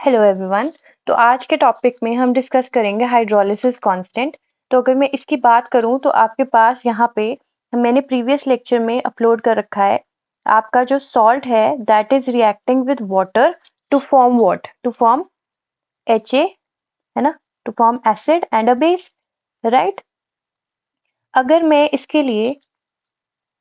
Hello everyone. तो आज के टॉपिक में हम डिस्कस करेंगे हाइड्रोलिसिस कांस्टेंट। तो अगर मैं इसकी बात करूं तो आपके पास यहाँ पे मैंने प्रीवियस लेक्चर में अपलोड कर रखा है। आपका जो सॉल्ट है that is reacting with water to form what? To form HA, है ना, to form acid and a base, right. अगर मैं इसके लिए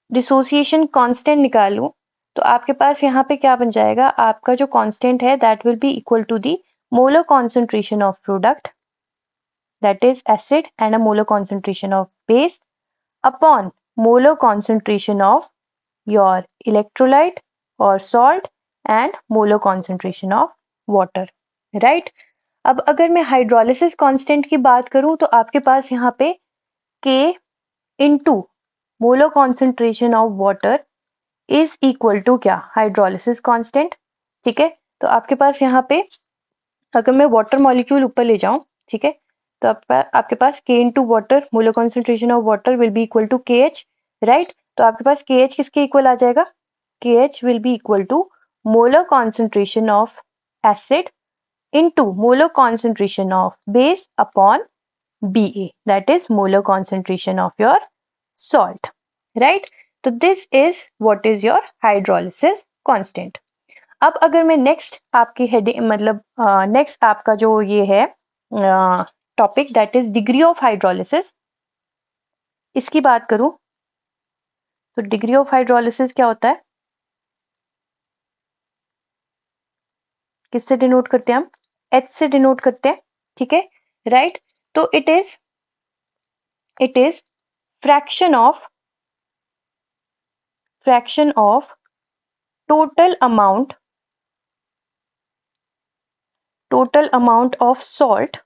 डिसोसिएशन कांस्टेंट निकालूं तो आपके पास यहाँ पे क्या बन जाएगा? आपका जो कांस्टेंट है that will be equal to the molar concentration of product, that is acid, and a molar concentration of base upon molar concentration of your electrolyte or salt and molar concentration of water, right? अब अगर मैं hydrolysis constant की बात करूं तो आपके पास यहाँ पे K into molar concentration of water is equal to क्या? Hydrolysis constant. ठीक है, तो आपके पास यहाँ पे अगर मैं वाटर मॉलिक्यूल ऊपर ले जाऊं, ठीक है, तो आपके पास K into water, molar concentration of water will be equal to KH, right. तो आपके पास KH किसके इक्वल आ जाएगा? KH will be equal to molar concentration of acid into molar concentration of base upon BA, that is molar concentration of your salt, right. तो this is what is your hydrolysis constant. अब अगर मैं next आपकी heading मतलब next आपका जो ये है topic that is degree of hydrolysis, इसकी बात करूं तो डिग्री ऑफ हाइड्रोलिसिस क्या होता है? किससे डिनोट करते हैं हम? H से डिनोट करते हैं, ठीक है, राइट। तो it is fraction of total amount of salt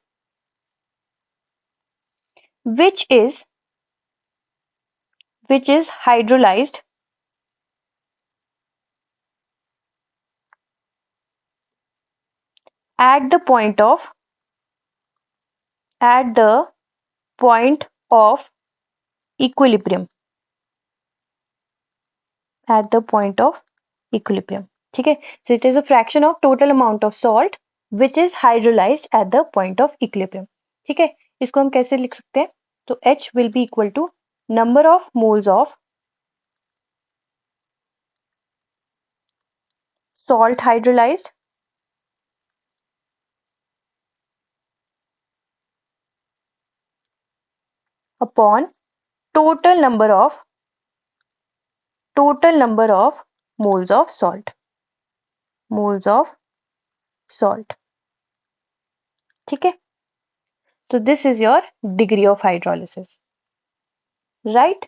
which is hydrolyzed at the point of equilibrium, ठीक है। so it is a fraction of total amount of salt which is hydrolyzed at the point of equilibrium, ठीक है। इसको हम कैसे लिख सकते हैं? तो H will be equal to number of moles of salt hydrolyzed upon total number of moles of salt, ठीक है। तो this is your degree of hydrolysis, right.